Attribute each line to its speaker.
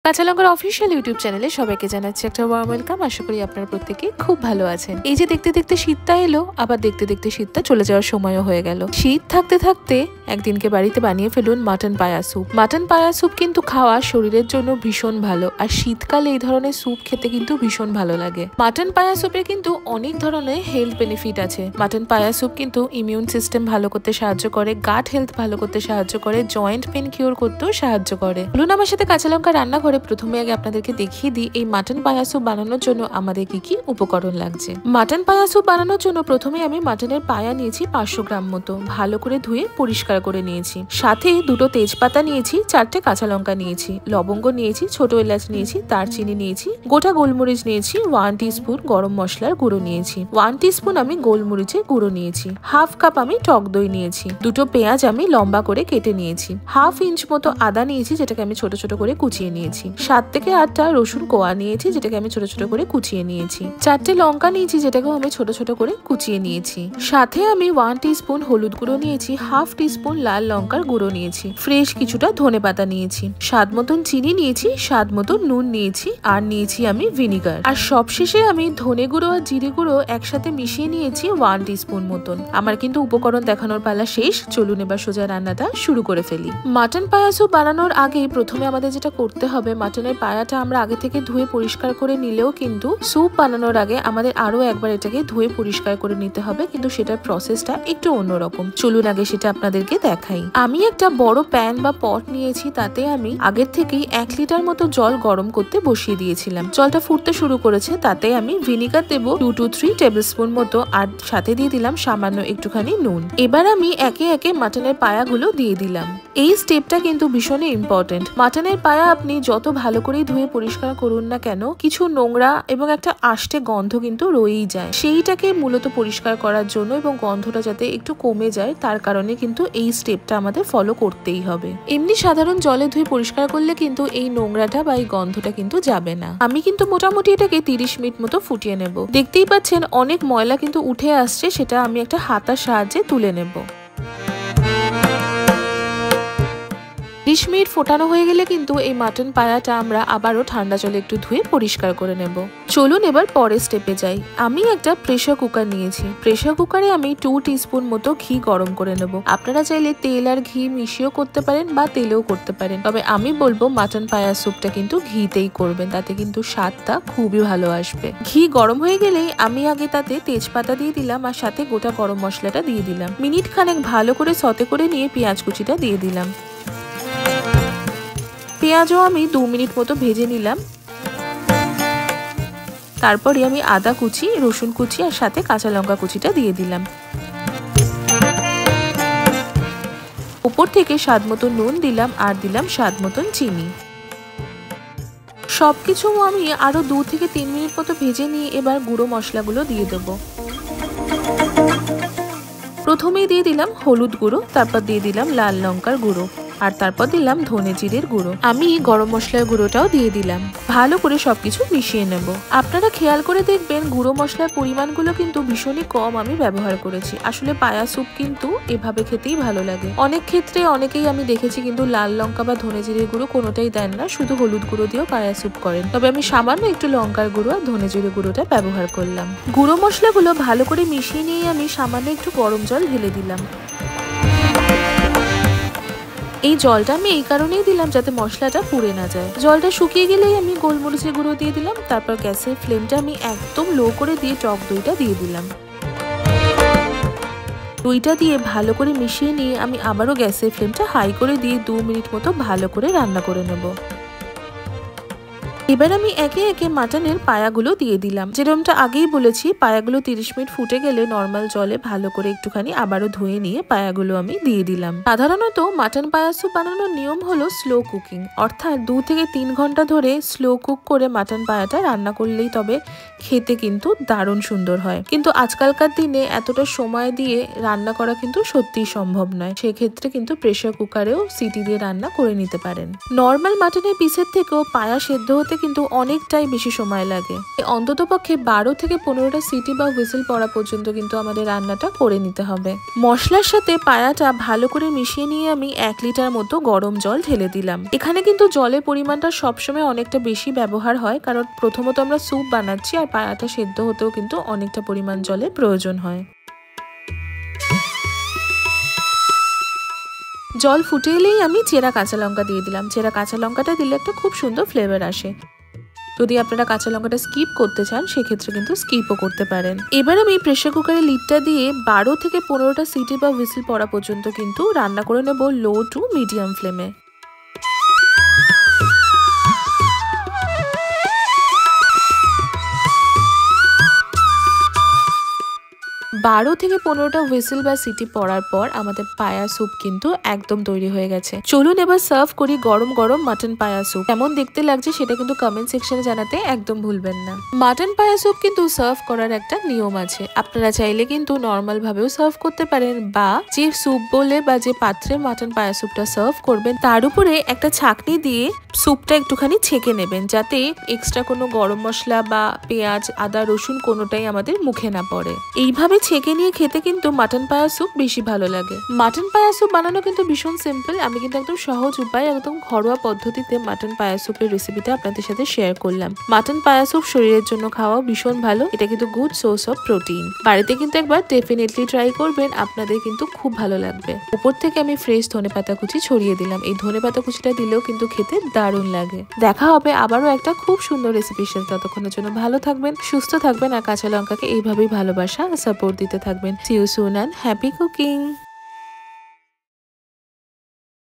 Speaker 1: কাঁচা লঙ্কার official YouTube চ্যানেলে সবাইকে জানাচ্ছি একটা ওয়ার্ম ওয়েলকাম। আশা করি আপনারা প্রত্যেকে খুব ভালো আছেন। এই যে দেখতে দেখতে শীতটা এলো, আবার দেখতে দেখতে শীতটা চলে যাওয়ার সময়ও হয়ে গেল। শীত থাকতে থাকতে একদিনকে বাড়িতে বানিয়ে ফেলুন মাটন পায়া স্যুপ। মাটন পায়া স্যুপ কিন্তু খাওয়া শরীরের জন্য ভীষণ ভালো, আর শীতকালে এই ধরনের স্যুপ খেতে কিন্তু ভীষণ ভালো লাগে। মাটন পায়া স্যুপের কিন্তু অনেক ধরনের হেলথ বেনিফিট আছে। মাটন পায়া স্যুপ কিন্তু ইমিউন সিস্টেম ভালো করতে সাহায্য করে, গাট হেলথ ভালো করতে সাহায্য করে, জয়েন্ট পেন কিওর করতেও সাহায্য করে। বলুন আমার সাথে কাঁচা লঙ্কা রান্না করে প্রথমে আগে আপনাদেরকে দেখিয়ে দিই এই মাটন পায়া স্যুপ বানানোর জন্য আমাদের কি কি উপকরণ লাগছে। মাটন পায়া স্যুপ বানানোর জন্য প্রথমে আমি মাটনের পায়া নিয়েছি 500 গ্রাম মতো, ভালো করে ধুয়ে পরিষ্কার করে নিয়েছি। সাথে দুটো তেজপাতা নিয়েছি, 4টে কাঁচা লঙ্কা নিয়েছি, লবঙ্গ নিয়েছি, ছোট এলাচ নিয়েছি, দারচিনি নিয়েছি, গোটা গোলমরিচ নিয়েছি, 1 টিস্পুন গরম মশলার গুঁড়ো নিয়েছি, 1 টিস্পুন আমি গোলমরিচের গুঁড়ো নিয়েছি, হাফ কাপ আমি টক দই নিয়েছি, দুটো পেঁয়াজ আমি লম্বা করে কেটে নিয়েছি, হাফ ইঞ্চ মতো আদা নিয়েছি যেটাকে আমি ছোট ছোট করে কুচিয়ে নিয়েছি, 7 থেকে 8টা রসুন কোয়া নিয়েছি যেটাকে আমি ছোট ছোট করে কুচিয়ে নিয়েছি, 4টে লঙ্কা নিয়েছি যেটাকেও আমি ছোট ছোট করে কুচিয়ে নিয়েছি। সাথে আমি 1 টিস্পুন হলুদ গুঁড়ো নিয়েছি, হাফ টিস্পুন লাল লঙ্কার গুঁড়ো নিয়েছি, ফ্রেশ কিছুটা ধনেপাতা নিয়েছি, স্বাদ মতন চিনি নিয়েছি, স্বাদ মতন নুন নিয়েছি, আর নিয়েছি আমি ভিনিগার। আর সবশেষে আমি ধনে গুঁড়ো আর জিরে গুঁড়ো একসাথে মিশিয়ে নিয়েছি 1 টিস্পুন মতন। আমার কিন্তু উপকরণ দেখানোর পালা শেষ, চলুন এবার সোজা রান্নাটা শুরু করে ফেলি। মাটন পায়া স্যুপ বানানোর আগে প্রথমে আমাদের যেটা করতে হবে, মাটনের পায়াটা আমরা আগে থেকে ধুয়ে পরিষ্কার করে নিলেও কিন্তু স্যুপ বানানোর আগে আমাদের আরো একবার এটাকে ধুয়ে পরিষ্কার করে নিতে হবে, কিন্তু সেটার প্রসেসটা একটু অন্যরকম। চলুন আগে সেটা আপনাদেরকে দেখাই। আমি একটা বড় প্যান বা পট নিয়েছি, তাতে আমি আগের থেকেই 1 লিটার মতো জল গরম করতে বসিয়ে দিয়েছিলাম। জলটা ফুটতে শুরু করেছে, তাতে আমি ভিনিগার দেবো 2 to 3 টেবিল স্পুন মতো, আর সাথে দিয়ে দিলাম সামান্য একটুখানি নুন। এবার আমি একে একে মাটনের পায়াগুলো দিয়ে দিলাম। এই স্টেপটা কিন্তু ভীষণই ইম্পর্টেন্ট। মাটনের পায়া আপনি যত ভালো করে ধুয়ে পরিষ্কার করুন না কেন, কিছু নোংরা এবং একটা আষ্টে গন্ধ কিন্তু রয়েই যায়। সেইটাকে মূলত পরিষ্কার করার জন্য এবং গন্ধটা যাতে একটু কমে যায়, তার কারণে কিন্তু এই স্টেপটা আমাদের ফলো করতেই হবে। এমনি সাধারণ জলে ধুয়ে পরিষ্কার করলে কিন্তু এই নোংরাটা বা এই গন্ধটা কিন্তু যাবে না। আমি কিন্তু মোটামুটি এটাকে 30 মিনিট মতো ফুটিয়ে নেব। দেখতেই পাচ্ছেন অনেক ময়লা কিন্তু উঠে আসছে, সেটা আমি একটা হাতার সাহায্যে তুলে নেব। 30 মিনিট ফোটানো হয়ে গেলে কিন্তু এই মাটন পায়াটা আমরা আবারও ঠান্ডা জলে একটু ধুয়ে পরিষ্কার করে নেব। চলুন এবার পরের স্টেপে যাই। আমি একটা প্রেসার কুকার নিয়েছি। প্রেসার কুকারে আমি 2 টিস্পুন মতো ঘি গরম করে নেব। আপনারা চাইলে তেল আর ঘি মিশিয়েও করতে পারেন বা তেলেও করতে পারেন, তবে আমি বলবো মাটন পায়া স্যুপটা কিন্তু ঘিতেই করবেন, তাতে কিন্তু স্বাদটা খুবই ভালো আসবে। ঘি গরম হয়ে গেলেই আমি আগে তাতে তেজপাতা দিয়ে দিলাম, আর সাথে গোটা গরম মশলাটা দিয়ে দিলাম। মিনিট খানেক ভালো করে সতে করে নিয়ে পেঁয়াজ কুচিটা দিয়ে দিলাম। পেঁয়াজও আমি 2 মিনিট মতো ভেজে নিলাম। তারপরে আমি আদা কুচি, রসুন কুচি আর সাথে কাঁচা লঙ্কা কুচিটা দিয়ে দিলাম। উপর থেকে স্বাদ মতো নুন দিলাম, আর দিলাম স্বাদ মতন চিনি। সবকিছু আমি আরো 2 থেকে 3 মিনিট মতো ভেজে নিয়ে এবার গুঁড়ো মশলাগুলো দিয়ে দেবো। প্রথমেই দিয়ে দিলাম হলুদ গুঁড়ো, তারপর দিয়ে দিলাম লাল লঙ্কার গুঁড়ো, আর তারপর দিলাম ধনে জিরের গুঁড়ো। আমি গরম মশলার গুঁড়োটাও দিয়ে দিলাম। ভালো করে সবকিছু মিশিয়ে নেব। আপনারা খেয়াল করে দেখবেন গুঁড়ো মশলার পরিমাণগুলো কিন্তু ভীষণই কম আমি ব্যবহার করেছি। আসলে পায়া স্যুপ কিন্তু এভাবে খেতেই ভালো লাগে। অনেক ক্ষেত্রে অনেকেই আমি দেখেছি কিন্তু লাল লঙ্কা বা ধনে জিরের গুঁড়ো কোনোটাই দেন না, শুধু হলুদ গুঁড়ো দিয়েও পায়া স্যুপ করেন। তবে আমি সামান্য একটু লঙ্কার গুঁড়ো আর ধনে জিরে গুঁড়োটা ব্যবহার করলাম। গুঁড়ো মশলাগুলো ভালো করে মিশিয়ে নিয়ে আমি সামান্য একটু গরম জল ঢেলে দিলাম। এই জলটা আমি এই কারণেই দিলাম যাতে মশলাটা পুড়ে না যায়। জলটা শুকিয়ে গেলেই আমি গোলমরিচের গুঁড়ো দিয়ে দিলাম। তারপর গ্যাসের ফ্লেমটা আমি একদম লো করে দিয়ে টক দইটা দিয়ে দিলাম। দইটা দিয়ে ভালো করে মিশিয়ে নিয়ে আমি আবারও গ্যাসের ফ্লেমটা হাই করে দিয়ে 2 মিনিট মতো ভালো করে রান্না করে নেব। এবার আমি একে একে মাটনের পায়াগুলো দিয়ে দিলাম। যেরকমটা আগেই বলেছি, পায়াগুলো 30 মিনিট ফুটে গেলে নর্মাল জলে ভালো করে একটুখানি আবারও ধুয়ে নিয়ে পায়াগুলো আমি দিয়ে দিলাম। সাধারণত মাটন পায়া স্যুপ বানানোর নিয়ম হলো স্লো কুকিং, অর্থাৎ 2 থেকে 3 ঘন্টা ধরে স্লো কুক করে মাটন পায়াটা রান্না করলেই তবে খেতে কিন্তু দারুণ সুন্দর হয়। কিন্তু আজকালকার দিনে এতটা সময় দিয়ে রান্না করা কিন্তু সত্যিই সম্ভব নয়। সেক্ষেত্রে কিন্তু প্রেসার কুকারেও সিটি দিয়ে রান্না করে নিতে পারেন। নর্মাল মাটনের পিসের থেকেও পায়া সেদ্ধ হতে কিন্তু অনেকটাই বেশি সময় লাগে। অন্তত পক্ষে 12 থেকে 15টা সিটি বা হুইসেল পড়া পর্যন্ত কিন্তু আমাদের রান্নাটা করে নিতে হবে। মশলার সাথে পায়াটা ভালো করে মিশিয়ে নিয়ে আমি 1 লিটার মতো গরম জল ঢেলে দিলাম। এখানে কিন্তু জলের পরিমাণটা সবসময় অনেকটা বেশি ব্যবহার হয়, কারণ প্রথমত আমরা স্যুপ বানাচ্ছি আর পায়াটা সেদ্ধ হতেও কিন্তু অনেকটা পরিমাণ জলের প্রয়োজন হয়। জল ফুটে এলেই আমি চেরা কাঁচা লঙ্কা দিয়ে দিলাম। চেরা কাঁচা লঙ্কাটা দিলে একটা খুব সুন্দর ফ্লেভার আসে। যদি আপনারা কাঁচা লঙ্কাটা স্কিপ করতে চান সেক্ষেত্রে কিন্তু স্কিপও করতে পারেন। এবার আমি প্রেসার কুকারের লিডটা দিয়ে 12 থেকে 15টা সিটি বা হুইসেল পড়া পর্যন্ত কিন্তু রান্না করে নেব লো টু মিডিয়াম ফ্লেমে। 12 থেকে 15টা হুইসেল বা সিটি পড়ার পর আমাদের পায়া স্যুপ কিন্তু একদম তৈরি হয়ে গেছে। চলুন এবার সার্ভ করি গরম গরম মাটন পায়া স্যুপ। কেমন দেখতে লাগছে সেটা কিন্তু কমেন্ট সেকশনে জানাতে একদম ভুলবেন না। মাটন পায়া স্যুপ কিন্তু সার্ভ করার একটা নিয়ম আছে। আপনারা চাইলে কিন্তু নর্মাল ভাবেও সার্ভ করতে পারেন, বা যে স্যুপ বলে বা যে পাত্রে মাটন পায়া স্যুপটা সার্ভ করবেন তার উপরে একটা ছাঁকনি দিয়ে স্যুপটা একটুখানি ছেঁকে নেবেন, যাতে এক্সট্রা কোনো গরম মশলা বা পেঁয়াজ আদা রসুন কোনোটাই আমাদের মুখে না পড়ে। এইভাবে ছেঁকে নিয়ে খেতে কিন্তু মাটন পায়া স্যুপ বেশি ভালো লাগে। মাটন পায়া স্যুপ বানানো কিন্তু ভীষণ সিম্পল। আমি কিন্তু একদম সহজ উপায়, একদম ঘরোয়া পদ্ধতিতে মাটন পায়া স্যুপের রেসিপিটা আপনাদের সাথে শেয়ার করলাম। মাটন পায়া স্যুপ শরীরের জন্য খাওয়াও ভীষণ ভালো। এটা কিন্তু গুড সোর্স অফ প্রোটিন। বাড়িতে কিন্তু একবার ডেফিনেটলি ট্রাই করবেন, আপনাদের কিন্তু খুব ভালো লাগবে। উপর থেকে আমি ফ্রেশ ধনেপাতা কুচি ছড়িয়ে দিলাম। এই ধনেপাতা কুচিটা দিলেও কিন্তু খেতে দারুণ লাগে। দেখা হবে আবারও একটা খুব সুন্দর রেসিপির সাথে। ততক্ষণের জন্য ভালো থাকবেন, সুস্থ থাকবেন আর কাঁচা লঙ্কাকে এইভাবেই ভালোবাসা সাপোর্ট দিতে থাকবেন। See you soon and happy cooking!